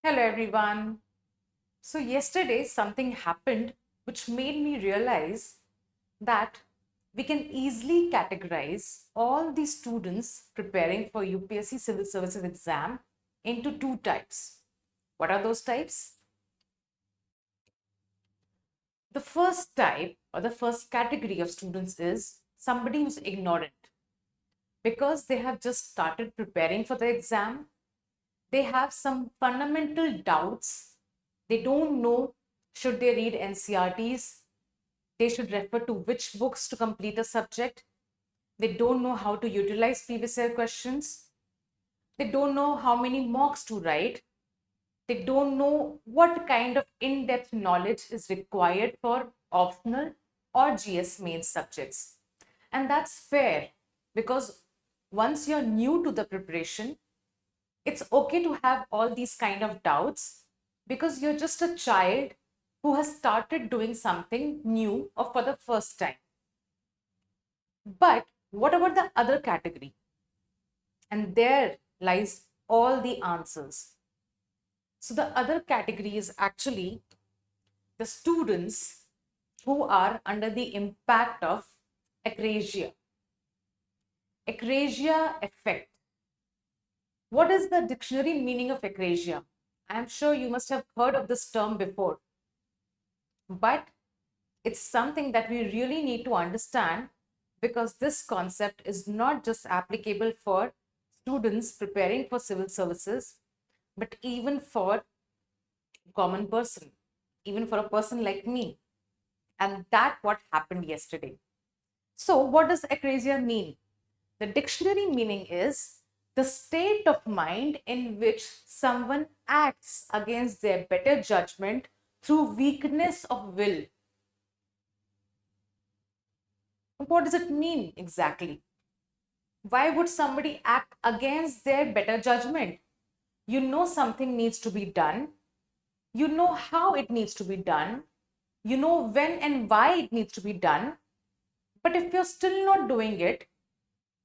Hello everyone. So yesterday something happened which made me realize that we can easily categorize all the students preparing for UPSC Civil Services exam into two types. What are those types? The first type or the first category of students is somebody who's ignorant because they have just started preparing for the exam. They have some fundamental doubts. They don't know should they read NCRTs, they should refer to which books to complete a subject. They don't know how to utilize previous year questions. They don't know how many mocks to write. They don't know what kind of in-depth knowledge is required for optional or GS main subjects. And that's fair because once you're new to the preparation, it's okay to have all these kind of doubts because you're just a child who has started doing something new or for the first time. But what about the other category? And there lies all the answers. So the other category is actually the students who are under the impact of acrasia. Acrasia effect. What is the dictionary meaning of acrasia? I'm sure you must have heard of this term before, but it's something that we really need to understand because this concept is not just applicable for students preparing for civil services, but even for common person, even for a person like me. And that what happened yesterday. So what does acrasia mean? The dictionary meaning is the state of mind in which someone acts against their better judgment through weakness of will. What does it mean exactly? Why would somebody act against their better judgment? You know something needs to be done. You know how it needs to be done. You know when and why it needs to be done. But if you're still not doing it,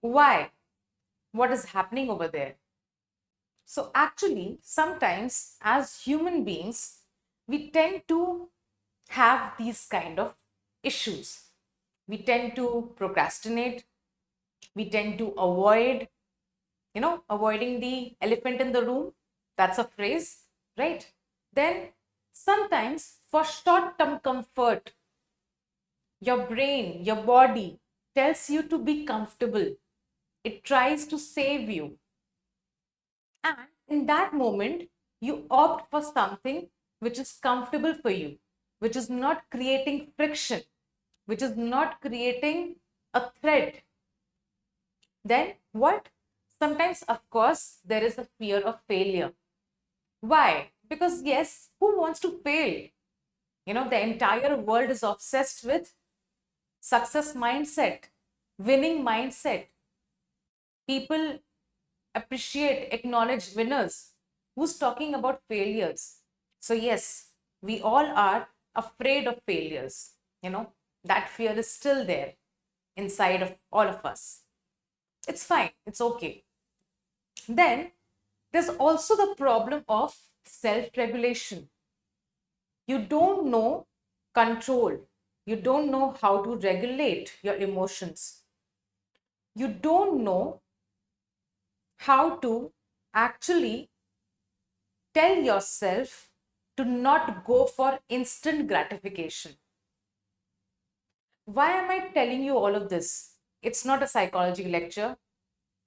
why? What is happening over there? So, actually, sometimes as human beings, we tend to have these kind of issues. We tend to procrastinate, we tend to avoid, avoiding the elephant in the room. That's a phrase, right? Then sometimes for short term comfort, your brain, your body tells you to be comfortable. It tries to save you. And in that moment, you opt for something which is comfortable for you, which is not creating friction, which is not creating a threat. Then what? Sometimes, of course, there is a fear of failure. Why? Because, yes, who wants to fail? The entire world is obsessed with success mindset, winning mindset. People appreciate, acknowledge winners. Who's talking about failures? So, yes, we all are afraid of failures. That fear is still there inside of all of us. It's fine, it's okay. Then there's also the problem of self regulation. You don't know control, you don't know how to regulate your emotions, you don't know how to actually tell yourself to not go for instant gratification. Why am I telling you all of this? It's not a psychology lecture.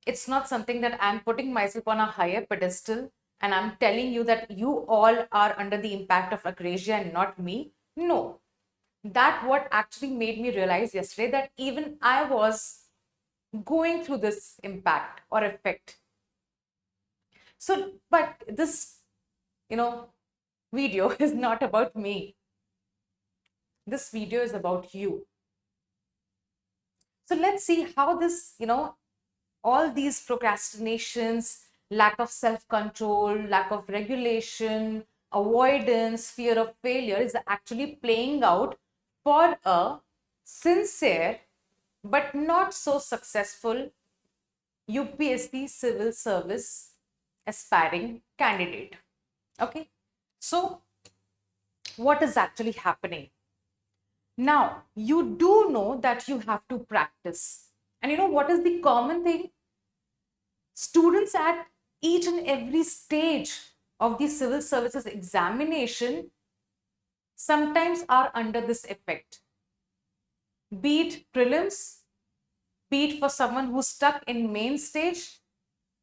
It's not something that I'm putting myself on a higher pedestal and I'm telling you that you all are under the impact of acrasia and not me. No, that what actually made me realize yesterday that even I was going through this impact or effect. So, but this, you know, video is not about me. This video is about you. So let's see how this, all these procrastinations, lack of self control, lack of regulation, avoidance, fear of failure is actually playing out for a sincere but not so successful UPSC civil service aspiring candidate. Okay, so what is actually happening? Now, you do know that you have to practice. And you know what is the common thing? Students at each and every stage of the civil services examination sometimes are under this effect. Be it prelims, be it for someone who's stuck in main stage,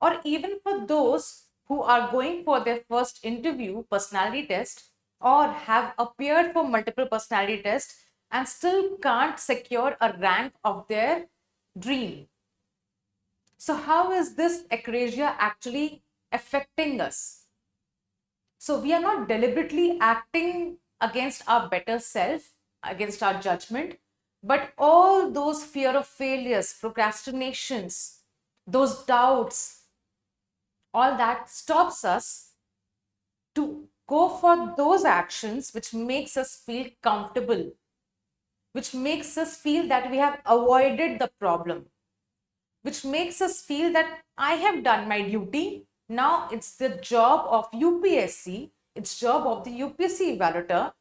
or even for those who are going for their first interview, personality test, or have appeared for multiple personality tests and still can't secure a rank of their dream. So, how is this acrasia actually affecting us? So, we are not deliberately acting against our better self, against our judgment, but all those fear of failures, procrastinations, those doubts, all that stops us to go for those actions which makes us feel comfortable, which makes us feel that we have avoided the problem, which makes us feel that I have done my duty. Now it's the job of UPSC, it's job of the UPSC evaluator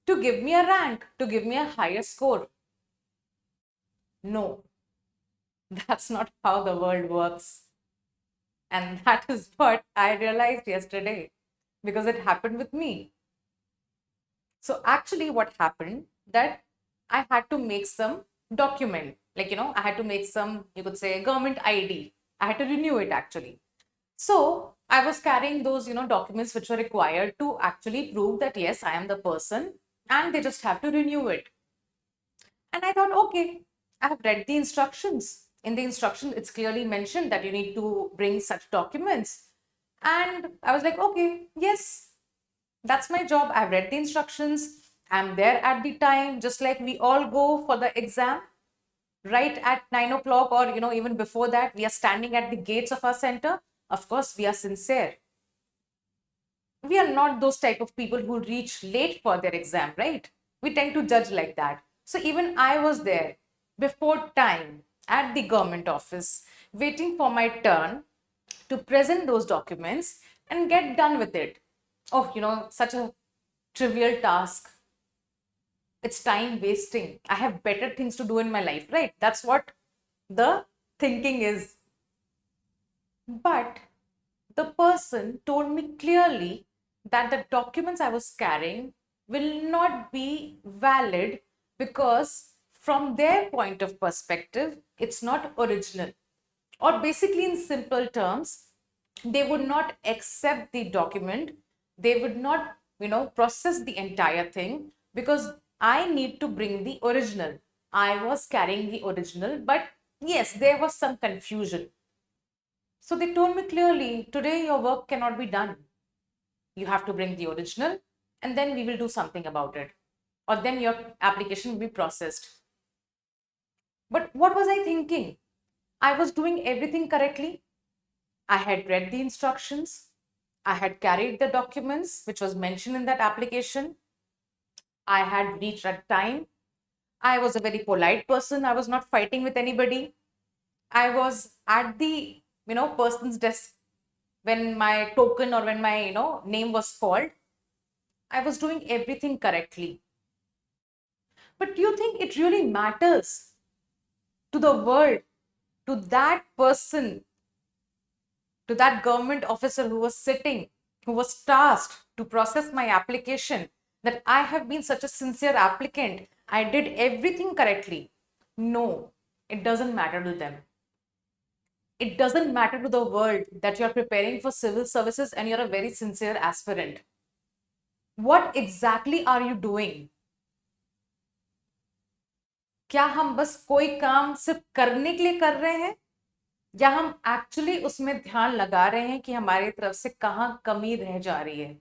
to give me a rank, to give me a higher score. No, that's not how the world works. And that is what I realized yesterday because it happened with me. So actually what happened that I had to make some document, like, I had to make some, you could say, government ID. I had to renew it actually. So I was carrying those, documents which were required to actually prove that yes, I am the person, and they just have to renew it. And I thought, okay, I have read the instructions. In the instruction, it's clearly mentioned that you need to bring such documents. And I was like, okay, yes, that's my job. I've read the instructions. I'm there at the time, just like we all go for the exam, right at 9 o'clock, or even before that, we are standing at the gates of our center. Of course, we are sincere. We are not those type of people who reach late for their exam, right? We tend to judge like that. So even I was there before time at the government office, waiting for my turn to present those documents and get done with it. Oh, such a trivial task. It's time wasting. I have better things to do in my life, right? That's what the thinking is. But the person told me clearly that the documents I was carrying will not be valid because, from their point of perspective, it's not original. Or basically, in simple terms, they would not accept the document, they would not, process the entire thing because I need to bring the original. I was carrying the original, but yes, there was some confusion. So they told me clearly, today your work cannot be done. You have to bring the original and then we will do something about it. Or then your application will be processed. But what was I thinking? I was doing everything correctly. I had read the instructions. I had carried the documents which was mentioned in that application. I had reached at time. I was a very polite person. I was not fighting with anybody. I was at the, person's desk when my token or when my, name was called. I was doing everything correctly. But do you think it really matters to the world, to that person, to that government officer who was sitting, who was tasked to process my application, that I have been such a sincere applicant? I did everything correctly. No, it doesn't matter to them. It doesn't matter to the world that you're preparing for civil services and you're a very sincere aspirant. What exactly are you doing? क्या हम बस कोई काम सिर्फ करने के लिए कर रहे हैं या हम एक्चुअली उसमें ध्यान लगा रहे हैं कि हमारी तरफ से कहाँ कमी रह जा रही है,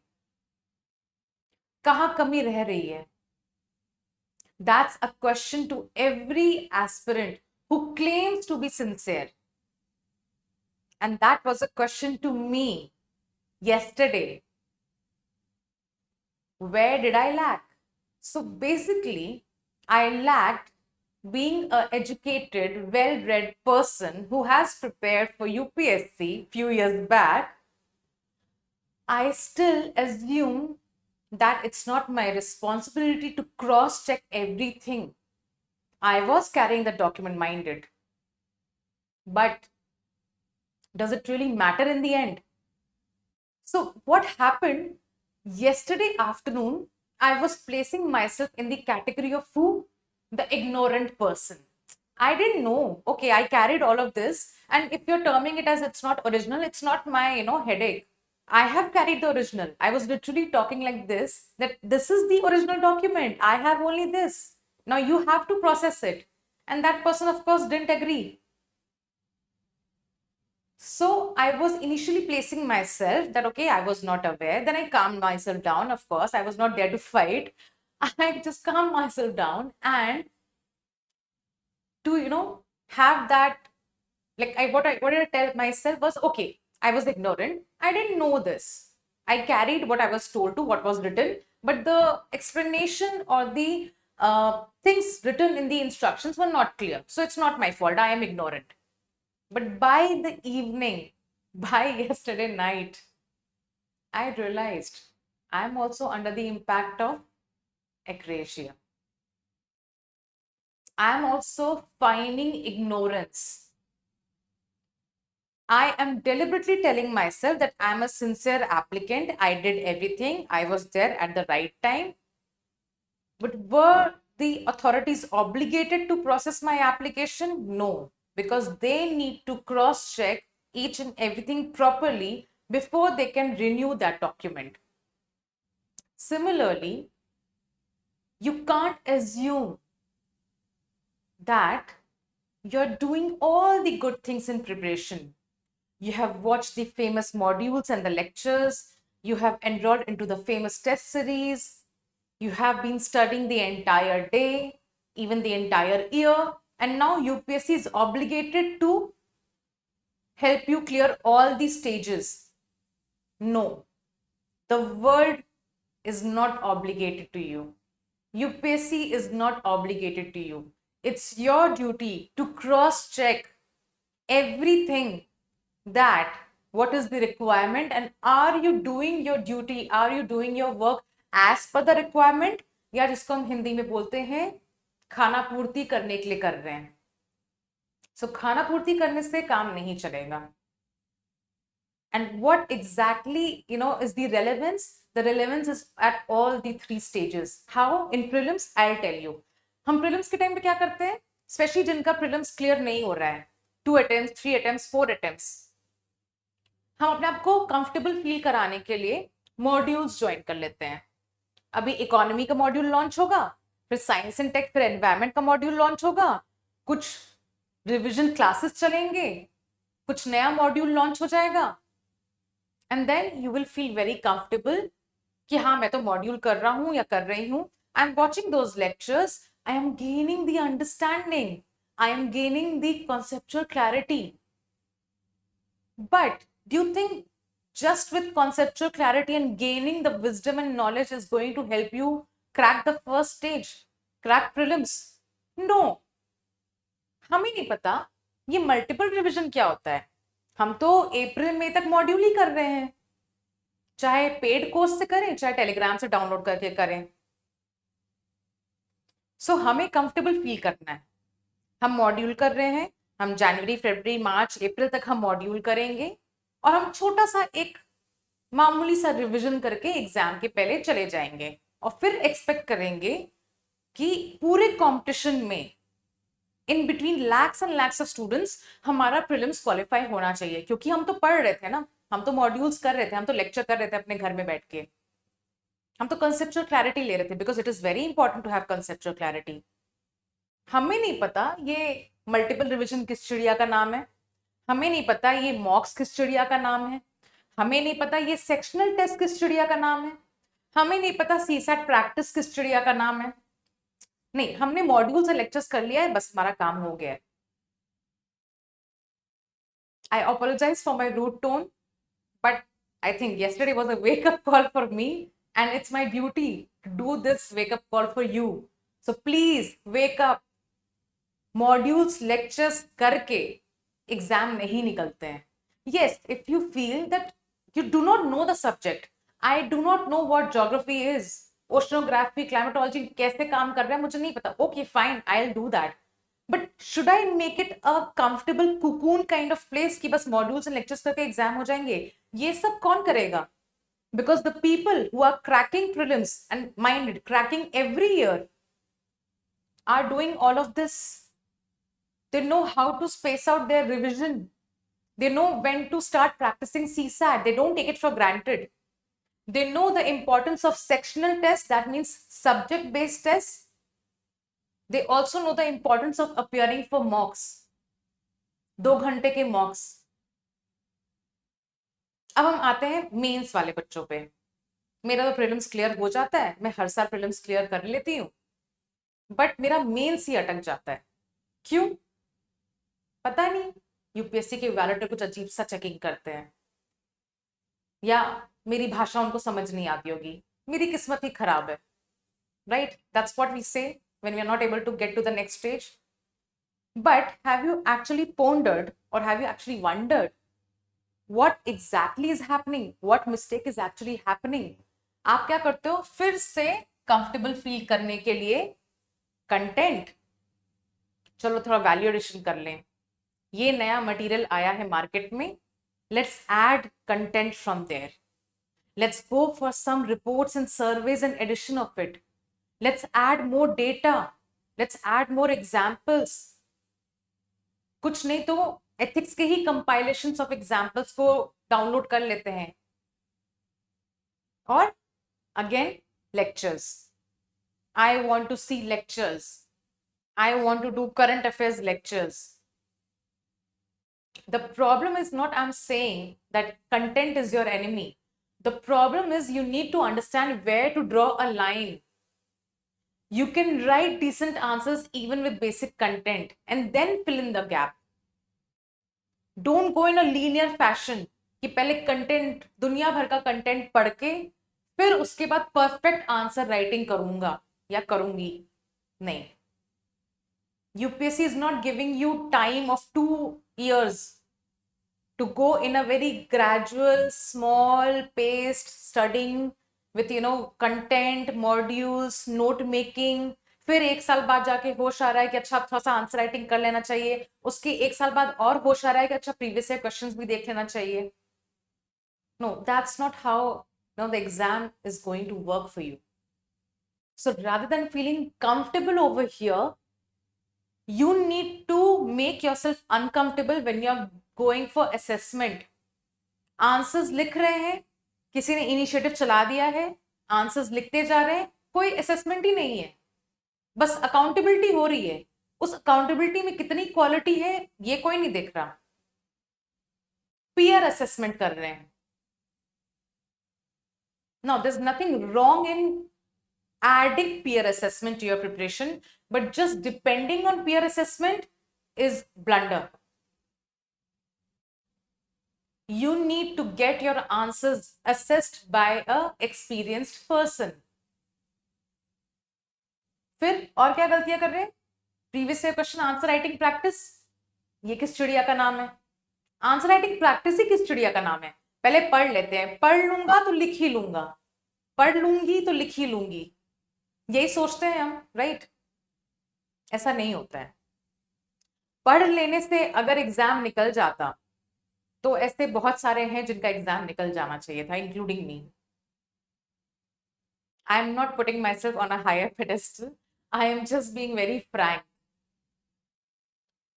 कहाँ कमी रह रही है? That's a question to every aspirant who claims to be sincere. And that was a question to me yesterday. Where did I lack? So basically, I lacked being an educated, well-read person who has prepared for UPSC few years back. I still assume that it's not my responsibility to cross check everything. I was carrying the document minded. But does it really matter in the end? So, what happened yesterday afternoon? I was placing myself in the category of who? The ignorant person. I didn't know. Okay, I carried all of this. And if you're terming it as it's not original, it's not my, headache. I have carried the original. I was literally talking like this, that this is the original document. I have only this. Now you have to process it. And that person, of course, didn't agree. So I was initially placing myself that, okay, I was not aware. Then I calmed myself down. Of course, I was not there to fight. I just calmed myself down and to, have that, like what did I tell myself was, okay, I was ignorant. I didn't know this. I carried what I was told to, what was written, but the explanation or the things written in the instructions were not clear. So it's not my fault. I am ignorant. But by the evening, by yesterday night, I realized I'm also under the impact of acrasia. I'm also finding ignorance. I am deliberately telling myself that I'm a sincere applicant. I did everything. I was there at the right time. But were the authorities obligated to process my application? No, because they need to cross check each and everything properly before they can renew that document. Similarly, you can't assume that you're doing all the good things in preparation. You have watched the famous modules and the lectures. You have enrolled into the famous test series. You have been studying the entire day, even the entire year. And now UPSC is obligated to help you clear all these stages. No, the world is not obligated to you. UPSC is not obligated to you. It's your duty to cross check everything, that what is the requirement and are you doing your duty, are you doing your work as per the requirement, या जिसको हम हिंदी में बोलते हैं खाना पूर्ति करने के लिए कर रहे हैं. सो खाना पूर्ति करने से काम नहीं चलेगा. And what exactly, is the relevance? The relevance is at all the three stages. How? In prelims, I'll tell you. हम prelims के टाइम पे क्या करते हैं, स्पेशली जिनका prelims क्लियर नहीं हो रहा है, 2 attempts, 3 attempts, 4 attempts, हम अपने आप को कंफर्टेबल फील कराने के लिए मॉड्यूल्स ज्वाइन कर लेते हैं. अभी इकोनॉमी का मॉड्यूल लॉन्च होगा, फिर साइंस एंड टेक, फिर एनवायरमेंट का मॉड्यूल लॉन्च होगा, कुछ रिविजन क्लासेस चलेंगे, कुछ नया मॉड्यूल लॉन्च हो जाएगा. And then you will feel very comfortable कि हाँ मैं तो मॉड्यूल कर रहा हूँ या कर रही हूँ. I am watching those lectures, I am gaining the understanding, I am gaining the conceptual clarity. But do you think just with conceptual clarity and gaining the wisdom and knowledge is going to help you crack the first stage, crack prelims? No. हमें नहीं पता ये multiple revision क्या होता है. हम तो अप्रैल मई तक मॉड्यूल ही कर रहे हैं, चाहे पेड कोर्स से करें चाहे टेलीग्राम से डाउनलोड करके करें. सो हमें कंफर्टेबल फील करना है. हम मॉड्यूल कर रहे हैं, हम जनवरी फरवरी मार्च अप्रैल तक हम मॉड्यूल करेंगे और हम छोटा सा एक मामूली सा रिवीजन करके एग्जाम के पहले चले जाएंगे और फिर एक्सपेक्ट करेंगे कि पूरे कंपटीशन में in between lakhs and lakhs of students हमारा प्रीलिम्स क्वालिफाई होना चाहिए. क्योंकि हम तो पढ़ रहे थे ना, हम तो मॉड्यूल्स कर रहे थे, हम तो लेक्चर कर रहे थे अपने घर में बैठ के, हम तो कंसेप्चुअल क्लैरिटी ले रहे थे, because it is very important to have conceptual clarity. हमें नहीं पता ये मल्टीपल रिविजन किस चिड़िया का नाम है, हमें नहीं पता ये मॉक्स किस चिड़िया का नाम है, हमें नहीं पता ये सेक्शनल टेस्ट किस चिड़िया का नाम है, हमें नहीं पता सीसैट प्रैक्टिस किस चिड़िया का नाम है. नहीं, हमने मॉड्यूल से लेक्चर्स कर लिया है, बस हमारा काम हो गया है. I apologize for my rude tone, but I think yesterday was a wake-up call for me, and it's my duty to do this wake-up call for you. So please wake up. Modules, lectures करके exam नहीं निकलते हैं. Yes, if you feel that You do not know the subject. I do not know what geography is. Oceanography, climatology कैसे काम कर रहा है मुझे नहीं पता. Okay, fine, I'll do that. But should I make it a comfortable cocoon kind of place कि बस modules and lectures करके exam हो जाएंगे? ये सब कौन करेगा? Because the people who are cracking prelims and minded, cracking every year, are doing all of this. They know how to space out their revision. They know when to start practicing CSAT. They don't take it for granted. They know the importance of sectional tests, that means subject based tests. They also know the importance of appearing for mocks, 2 घंटे के mocks. अब हम आते हैं mains वाले बच्चों पे. मेरा तो प्रीलिम्स क्लियर हो जाता है, मैं हर साल प्रीलिम्स क्लियर कर लेती हूँ, बट मेरा मेंस ही अटक जाता है. क्यों? पता नहीं. यूपीएससी के वैलिडेटर कुछ अजीब सा चेकिंग करते हैं, या मेरी भाषा उनको समझ नहीं आती होगी, मेरी किस्मत ही खराब है. Right? That's what we say when we are not able to get to the next stage. But have you actually pondered or have you actually wondered what exactly is happening? What mistake is actually happening? आप क्या करते हो? फिर से comfortable feel करने के लिए content, चलो थोड़ा वैल्यू एडिशन कर लें, ये नया मटेरियल आया है मार्केट में, let's add content from there, let's go for some reports and surveys and edition of it. Let's add more data. Let's add more examples. कुछ नहीं तो ethics के ही compilations of examples को डाउनलोड कर लेते हैं. और again lectures. I want to see lectures. I want to do current affairs lectures. The problem is not I'm saying that content is your enemy. The problem is you need to understand where to draw a line. You can write decent answers even with basic content and then fill in the gap. Don't go in a linear fashion कि पहले content, दुनिया भर का content पढ़ के फिर उसके बाद परफेक्ट आंसर राइटिंग करूंगा या करूंगी. नहीं. UPSC is not giving you time of 2 years to go in a very gradual, small paced studying with content, modules, note making. फिर 1 साल बाद जाके होश आ रहा है कि अच्छा थोड़ा सा आंसर राइटिंग कर लेना चाहिए. उसके 1 साल बाद और होश आ रहा है कि अच्छा प्रीवियस ईयर क्वेश्चंस भी देख लेना चाहिए. No, that's not how the exam is going to work for you. So rather than feeling comfortable over here, you need to make yourself uncomfortable when you're going for assessment. Answers लिख रहे हैं, किसी ने initiative चला दिया है, answers लिखते जा रहे हैं, कोई असेसमेंट ही नहीं है, बस अकाउंटेबिलिटी हो रही है. उस अकाउंटेबिलिटी में कितनी क्वालिटी है ये कोई नहीं देख रहा. पीयर असेसमेंट कर रहे हैं. Now there is nothing wrong in adding peer assessment to your preparation, but just depending on peer assessment is blunder. You need to get your answers assessed by a experienced person. फिर और क्या गलतियां कर रहे हैं? Previous year question answer writing practice, ये किस चिड़िया का नाम है? आंसर राइटिंग प्रैक्टिस ही किस चिड़िया का नाम है? पहले पढ़ लेते हैं, पढ़ लूंगा तो लिख ही लूंगा, पढ़ लूंगी तो लिख ही लूंगी, यही सोचते हैं हम, राइट? ऐसा नहीं होता है. पढ़ लेने से अगर एग्जाम निकल जाता तो ऐसे बहुत सारे हैं जिनका एग्जाम निकल जाना चाहिए था, including me. I am not putting myself on a higher pedestal, I am just being very frank.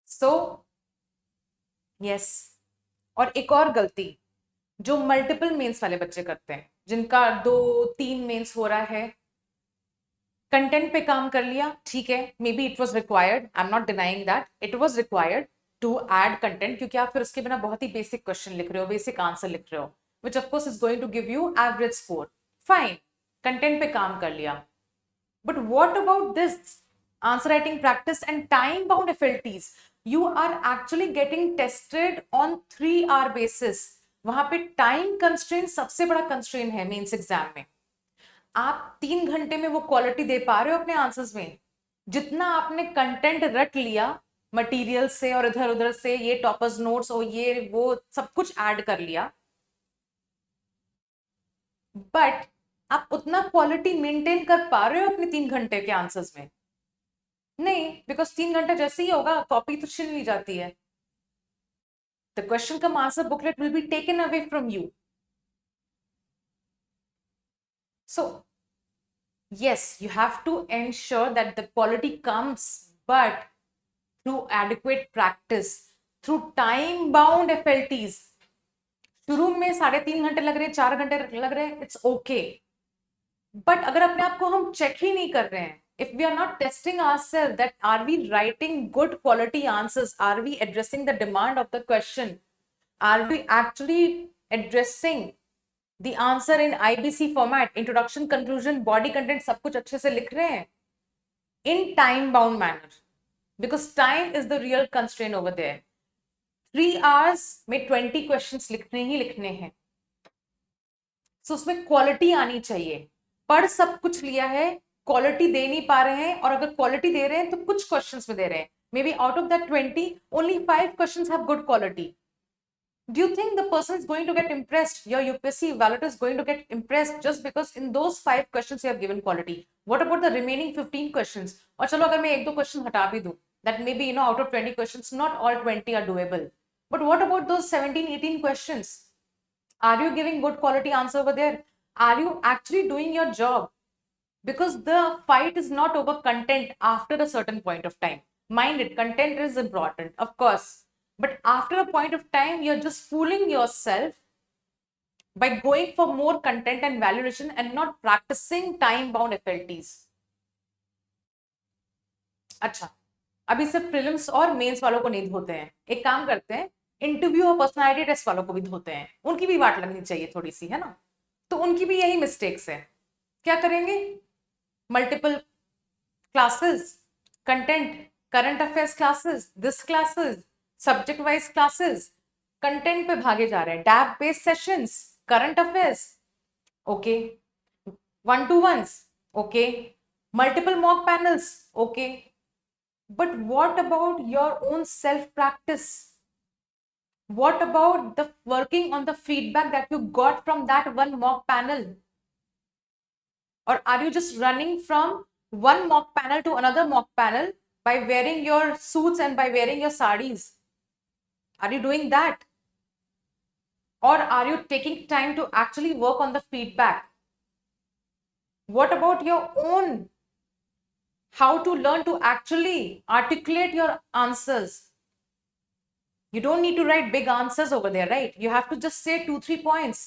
So yes. और एक और गलती जो मल्टीपल मेंस वाले बच्चे करते हैं, जिनका 2-3 मेंस हो रहा है, कंटेंट पे काम कर लिया, ठीक है, maybe it was required, I am not denying that, it was required to add content, क्योंकि आप फिर उसके बिना बहुत ही बेसिक क्वेश्चन लिख रहे हो, बेसिक आंसर लिख रहे हो, which of course is going to give you average score. Fine, content पे काम कर लिया, but what about this answer writing practice and time bound FLTs? You are actually getting tested on 3 hour basis. वहां पे time constraint सबसे बड़ा constraint है mains exam में. आप 3 घंटे में वो क्वालिटी दे पा रहे हो अपने आंसर्स में? जितना आपने कंटेंट रट लिया मटेरियल से और इधर उधर से, ये टॉपर्स नोट्स और ये वो सब कुछ ऐड कर लिया, बट आप उतना क्वालिटी मेंटेन कर पा रहे हो अपने 3 घंटे के आंसर्स में? नहीं, बिकॉज 3 घंटा जैसे ही होगा कॉपी तो छीन ली जाती है. The question cum answer booklet will be taken away from you. So, yes, you have to ensure that the quality comes, but through adequate practice, through time-bound FLTs. शुरू में 3.5 घंटे लग रहे हैं, 4 घंटे लग रहे हैं, इट्स ओके. बट अगर अपने आप को हम चेक ही नहीं कर रहे हैं, if we are not testing ourselves that are we writing good quality answers, are we addressing the demand of the question, are we actually addressing the answer in IBC format, introduction, conclusion, body content, सब कुछ अच्छे से लिख रहे हैं in time bound manner, because time is the real constraint over there. 3 hours में 20 questions लिखने ही लिखने हैं. So उसमें क्वालिटी आनी चाहिए. पढ़ सब कुछ लिया है, क्वालिटी दे नहीं पा रहे हैं, और अगर क्वालिटी दे रहे हैं तो कुछ क्वेश्चंस में दे रहे हैं. May be out of that 20 only 5 questions have good quality. Do you think the person is going to get impressed, your UPSC evaluator is going to get impressed just because in those 5 questions you have given quality? What about the remaining 15 questions? और चलो अगर मैं 1-2 question हटा भी दूं, that maybe out of 20 questions not all 20 are doable, but what about those 17-18 questions? Are you giving good quality answer over there? Are you actually doing your job? Because the fight is not over content after a certain point of time. Mind it, content is important, of course. But after a point of time, you're just fooling yourself by going for more content and valuation and not practicing time-bound FLTs. अच्छा, अभी सिर्फ prelims और mains वालों को नहीं धोते हैं. एक काम करते हैं, इंटरव्यू और पर्सनालिटी टेस्ट वालों को भी धोते हैं. उनकी भी वाट लगनी चाहिए थोड़ी सी, है ना? तो उनकी भी यही मिस्टेक्स है. क्या करेंगे? Multiple classes, content, current affairs classes, this classes, subject wise classes, content पे भागे जा रहे हैं. Dab based sessions, current affairs, okay. 1-to-1s, okay. Multiple mock panels, okay. But what about your own self practice? What about the working on the feedback that you got from that one mock panel? Or are you just running from one mock panel to another mock panel by wearing your suits and by wearing your sarees? Are you doing that? Or are you taking time to actually work on the feedback? What about your own, how to learn to actually articulate your answers? You don't need to write big answers over there, right? You have to just say 2-3 points.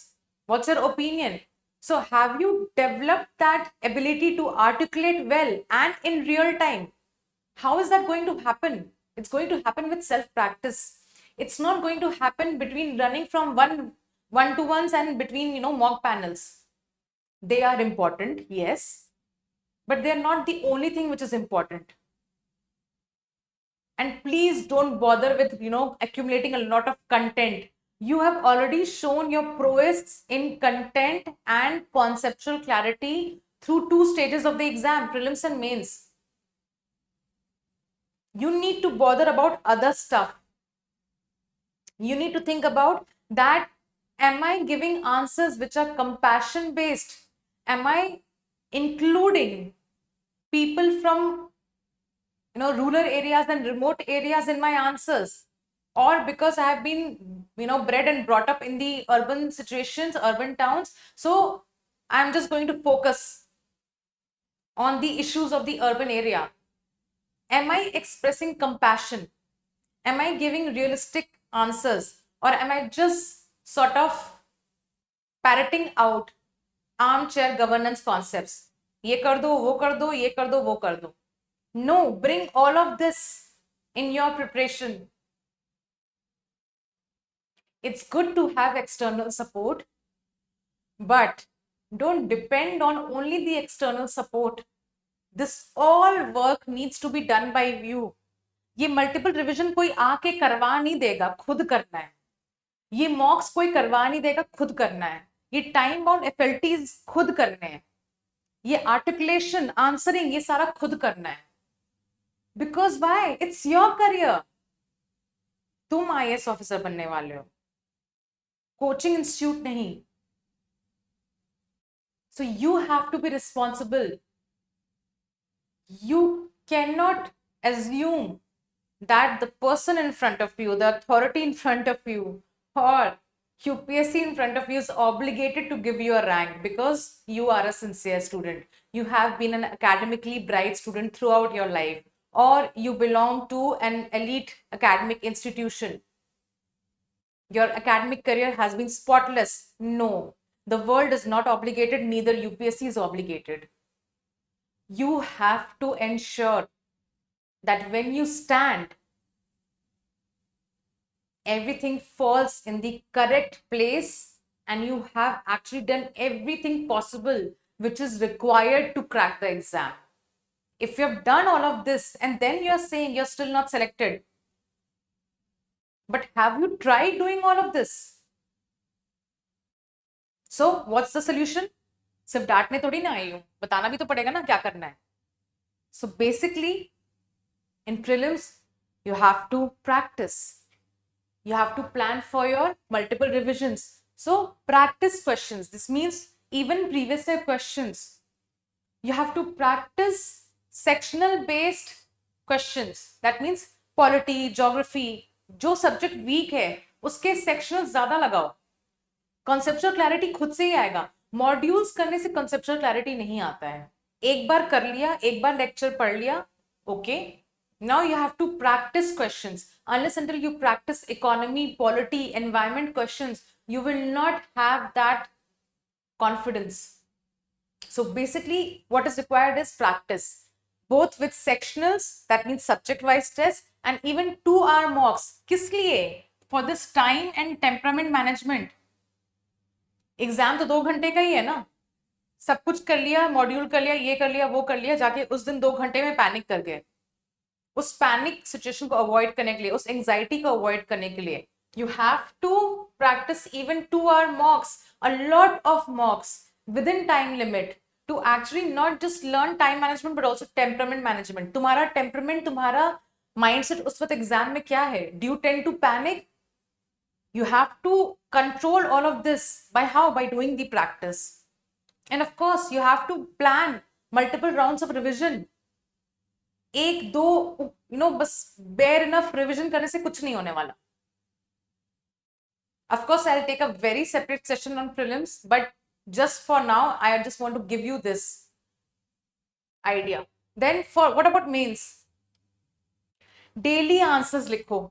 What's your opinion? So have you developed that ability to articulate well and in real time? How is that going to happen? It's going to happen with self-practice. It's not going to happen between running from one-to-ones and between, mock panels. They are important, yes, but they're not the only thing which is important. And please don't bother with, accumulating a lot of content. You have already shown your prowess in content and conceptual clarity through 2 stages of the exam, prelims and mains. You need to bother about other stuff. You need to think about that, am I giving answers which are compassion based? Am I including people from rural areas and remote areas in my answers? Or because I have been, bred and brought up in the urban situations, urban towns, so I'm just going to focus on the issues of the urban area. Am I expressing compassion? Am I giving realistic answers? Or am I just sort of parroting out armchair governance concepts? ये कर दो, वो कर दो, ये कर दो, वो कर दो. No, bring all of this in your preparation. It's good to have external support, but don't depend on only the external support. This all work needs to be done by you. ये multiple revision कोई आके करवा नहीं देगा, खुद करना है. ये मॉक्स कोई करवा नहीं देगा, खुद करना है. ये टाइम बाउंड एफएलटीज खुद करने हैं. ये आर्टिकुलेशन, आंसरिंग, ये सारा खुद करना है. Because why? It's your career. तुम आईएएस ऑफिसर बनने वाले हो, कोचिंग इंस्टीट्यूट नहीं. So you have to be responsible. You cannot assume that the person in front of you, the authority in front of you, or UPSC in front of you is obligated to give you a rank because you are a sincere student. You have been an academically bright student throughout your life, or you belong to an elite academic institution. Your academic career has been spotless. No, the world is not obligated, neither UPSC is obligated. You have to ensure that when you stand, everything falls in the correct place and you have actually done everything possible which is required to crack the exam. If you have done all of this and then you're saying you're still not selected, but have you tried doing all of this? So what's the solution? सिर्फ डांटने थोड़ी ना आई हूं, बताना भी तो पड़ेगा ना क्या करना है. So basically, in prelims, you have to practice. You have to plan for your multiple revisions. So practice questions. This means even previous year questions. You have to practice sectional based questions. That means polity, geography. जो subject weak है उसके sectional ज्यादा लगाओ. Conceptual clarity खुद से ही आएगा. Modules करने से कॉन्सेप्चुअल क्लैरिटी नहीं आता है. एक बार कर लिया, एक बार लेक्चर पढ़ लिया, okay. Now you have to practice questions. Unless until you practice economy, polity, environment questions, you will not have that confidence. So basically, what is required is practice, both with sectionals, that means subject-wise tests, and even 2-hour mocks. किस लिए? For this time and temperament management. Exam तो 2 घंटे का ही है ना. सब कुछ कर लिया, मॉड्यूल कर लिया, ये कर लिया, वो कर लिया, जाके उस दिन 2 घंटे में पैनिक कर गए. उस पैनिक सिचुएशन को अवॉइड करने के लिए, उस एंजाइटी को अवॉइड करने के लिए, you have to practice even 2-hour mocks, a lot of mocks within time limit to actually not just learn time management but also temperament management. तुम्हारा temperament, तुम्हारा mindset उस वक्त एग्जाम में क्या है? Do you tend to panic? You have to control all of this by how? By doing the practice. And of course, you have to plan multiple rounds of revision. एक दो बस bare enough revision करने से कुछ नहीं होने वाला. Of course, I'll take a very separate session on prelims, but just for now, I just want to give you this idea. Then for what about mains? Daily answers लिखो.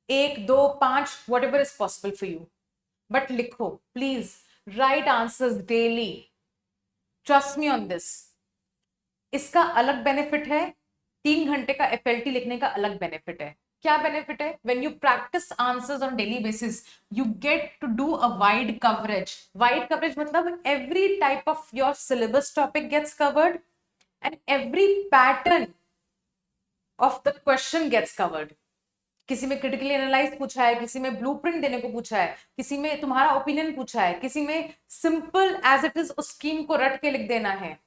1, 2, 5, whatever is possible for you. But लिखो, please write answers daily. Trust me on this. इसका अलग benefit है. 3 घंटे का FLT लिखने का अलग बेनिफिट है. क्या बेनिफिट है? When you practice answers on daily basis, you get to do a wide coverage. Wide coverage मतलब every type of your syllabus topic gets covered and every pattern of the question gets covered. किसी में critically analyse पूछा है, किसी में blueprint देने को पूछा है, किसी में तुम्हारा ओपिनियन पूछा है, किसी में सिंपल एज इट इज उस स्कीम को रट के लिख देना है.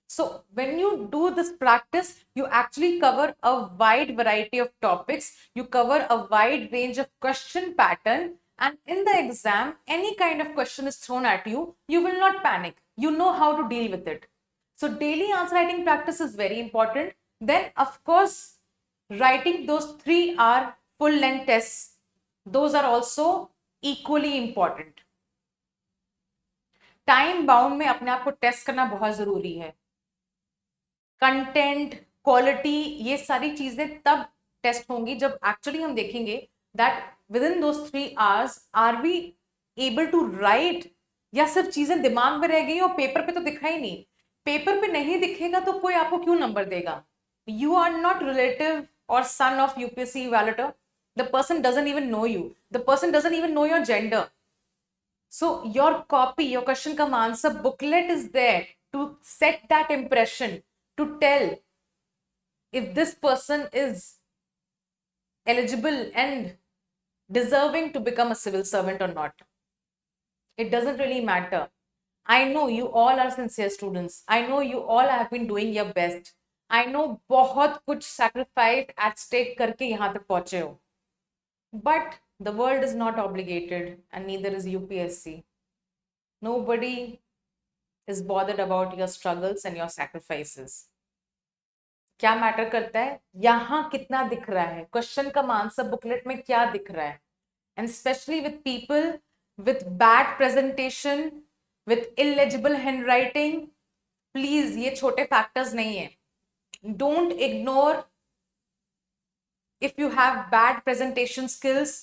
So when you do this practice, you actually cover a wide variety of topics. You cover a wide range of question pattern, and in the exam, any kind of question is thrown at you, you will not panic. You know how to deal with it. So daily answer writing practice is very important. Then of course, writing those 3-hour full length tests, those are also equally important. Time bound में अपने आप को test करना बहुत जरूरी है. Content, quality, ये सारी चीजें तब टेस्ट होंगी जब एक्चुअली हम देखेंगे that within those 3 hours are we able to write, या सिर्फ चीजें दिमाग में रह गई और पेपर पे तो दिखा ही नहीं. पेपर पे नहीं दिखेगा तो कोई आपको क्यों नंबर देगा? You are not relative or son of UPSC evaluator. The person doesn't even know you. The person doesn't even know your gender. So your copy, your question come answer booklet is there to set that impression, to tell if this person is eligible and deserving to become a civil servant or not. It doesn't really matter. I know you all are sincere students. I know you all have been doing your best. I know बहुत कुछ sacrifice at stake करके यहाँ तक पहुंचे हो. But the world is not obligated and neither is UPSC. Nobody is bothered about your struggles and your sacrifices. क्या matter करता है यहां कितना दिख रहा है, क्वेश्चन का आंसर बुकलेट में क्या दिख रहा है. And specially with people with bad presentation, with illegible handwriting, please ये छोटे फैक्टर्स नहीं है. Don't ignore if you have bad presentation skills,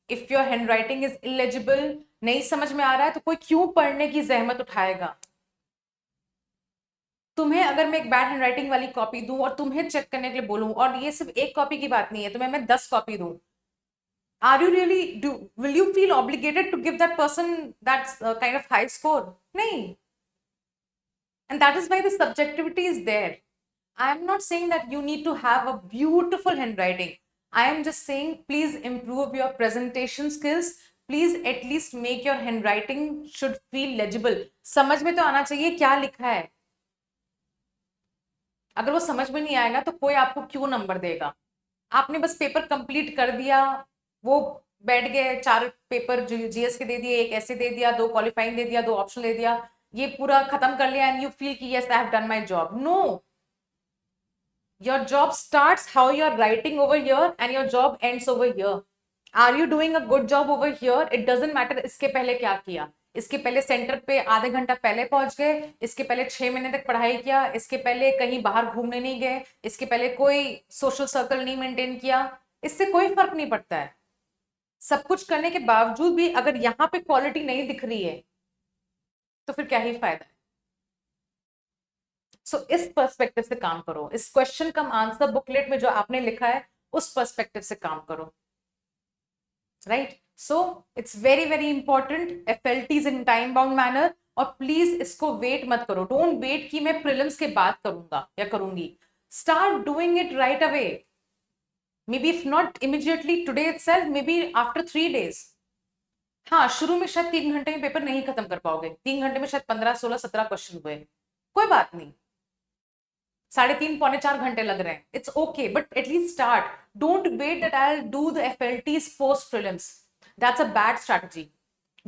if your handwriting is illegible, नहीं समझ में आ रहा है तो कोई क्यों पढ़ने की जहमत उठाएगा. तुम्हें अगर मैं एक बैड हैंडराइटिंग वाली कॉपी दूं और तुम्हें चेक करने के लिए बोलूं, और ये सिर्फ एक कॉपी की बात नहीं है, तुम्हें मैं 10 कॉपी दूं, are you really will you feel obligated to give that person that kind of high score? nahi. And that is why the subjectivity is there. I am not saying that you need to have a beautiful handwriting. I am just saying please improve your presentation skills. Please at least make your handwriting should feel legible. समझ में तो आना चाहिए क्या लिखा है. अगर वो समझ में नहीं आएगा तो कोई आपको क्यों नंबर देगा. आपने बस पेपर कंप्लीट कर दिया, वो बैठ गए, 4 पेपर जीएस के दे दिए, एक ऐसे दे दिया, 2 क्वालिफाइंग दे दिया, 2 ऑप्शन दे दिया, ये पूरा खत्म कर लिया एंड यू फील कि yes I have done my job. No, your job starts how you are writing over here and your job ends over here. Are you doing a good job over here? It doesn't matter इसके पहले क्या किया. इसके पहले centre पे आधे घंटा पहले पहुंच गए, इसके पहले 6 महीने तक पढ़ाई किया, इसके पहले कहीं बाहर घूमने नहीं गए, इसके पहले कोई सोशल सर्कल नहीं मेंटेन किया, इससे कोई फर्क नहीं पड़ता है. सब कुछ करने के बावजूद भी अगर यहां पे क्वालिटी नहीं दिख रही है तो फिर क्या ही फायदा है. सो इस पर्सपेक्टिव से काम करो. इस क्वेश्चन का आंसर बुकलेट में जो आपने लिखा है उस पर्सपेक्टिव से काम करो. Right. So it's very very important. FLTs in time bound manner. और प्लीज इसको वेट मत करो. डोंट वेट कि मैं प्रीलिम्स के बाद करूंगा या करूंगी. Start doing it right away. maybe if not immediately today itself, maybe after 3 days. हाँ, शुरू में शायद 3 घंटे में पेपर नहीं खत्म कर पाओगे. 3 घंटे में शायद 15 16 17 क्वेश्चन हुए, कोई बात नहीं. 3.5 पौने 4 घंटे लग रहे हैं, it's okay, but at least start. Don't wait that I will do the FLTs post prelims. That's a bad strategy.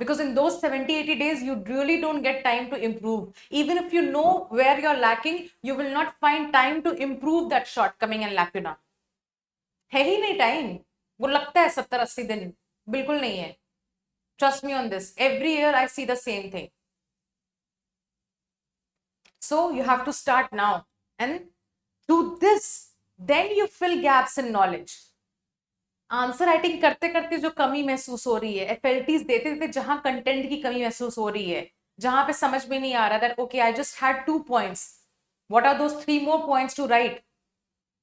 Because in those 70-80 days, you really don't get time to improve. Even if you know where you're lacking, you will not find time to improve that shortcoming and lacuna. है ही नहीं time. वो लगता है 70-80 दिन, बिल्कुल नहीं है. Trust me on this. Every year I see the same thing. So you have to start now and through this then you fill gaps in knowledge. Answer writing करते करते जो कमी महसूस हो रही है, एफएलटीज देते देते जहां कंटेंट की कमी महसूस हो रही है, जहां पे समझ में नहीं आ रहा that okay I just had 2 points, what are those 3 more points to write?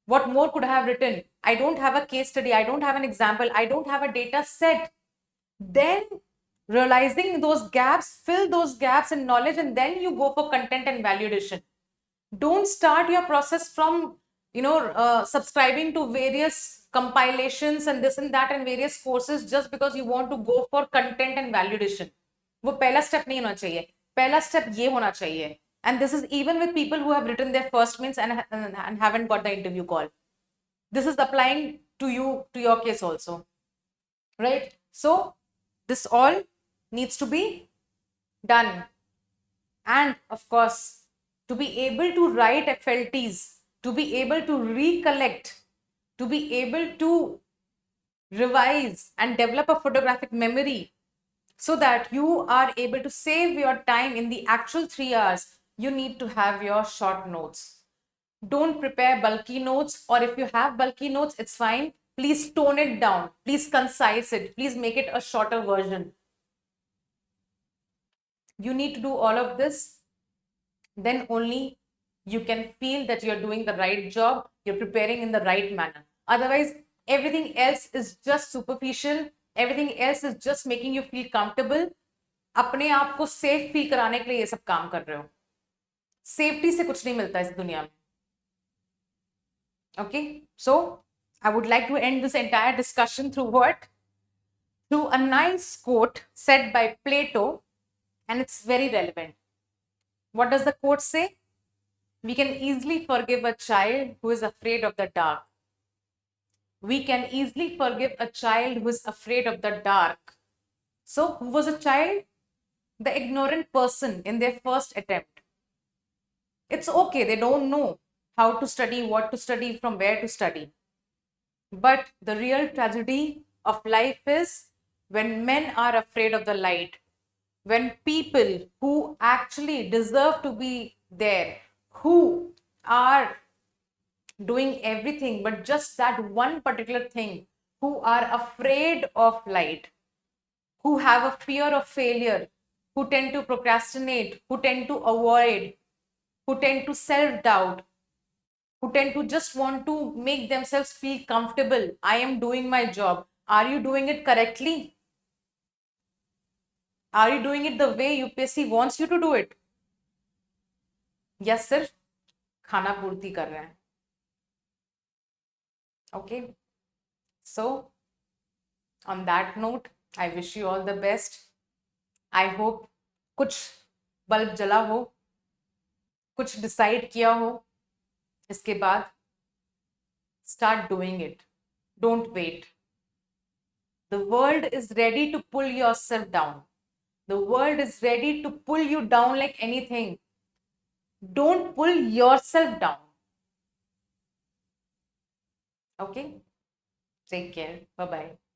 What more could I have written? I don't have a case study. I don't have an example. I don't have a data set. Then realizing those gaps, fill those gaps in knowledge, and then you go for content and value addition. Don't start your process from, subscribing to various compilations and this and that and various courses just because you want to go for content and value addition. वो पहला step नहीं होना चाहिए. पहला step ये होना चाहिए. And this is even with people who have written their first means and haven't got the interview call. This is applying to you, to your case also. Right? So, this all needs to be done. And of course, to be able to write FLTs, to be able to recollect, to be able to revise and develop a photographic memory so that you are able to save your time in the actual 3 hours, you need to have your short notes. Don't prepare bulky notes, or if you have bulky notes, it's fine. Please tone it down. Please concise it. Please make it a shorter version. You need to do all of this. Then only you can feel that you're doing the right job. You're preparing in the right manner. Otherwise, everything else is just superficial. Everything else is just making you feel comfortable. अपने आप को safe feel कराने के लिए ये सब काम कर रहे हो. सेफ्टी से कुछ नहीं मिलता इस दुनिया में. Okay, so I would like to end this entire discussion through what? Through a nice quote said by Plato, and it's very relevant. What does the quote say? We can easily forgive a child who is afraid of the dark. We can easily forgive a child who is afraid of the dark. So, who was a child? The ignorant person in their first attempt. It's okay, they don't know how to study, what to study, from where to study. But the real tragedy of life is when men are afraid of the light, when people who actually deserve to be there, who are doing everything but just that one particular thing, who are afraid of light, who have a fear of failure, who tend to procrastinate, who tend to avoid, who tend to self doubt, who tend to just want to make themselves feel comfortable. I am doing my job. Are you doing it correctly? Are you doing it the way UPSC wants you to do it? या सिर्फ खाना पूर्ति कर रहे हैं? Okay, so on that note, I wish you all the best. I hope कुछ bulb जला हो, कुछ डिसाइड किया हो, इसके बाद start doing it. Don't wait. The world is ready to pull yourself down. The world is ready to pull you down like anything. Don't pull yourself down. Okay? Take care. Bye bye.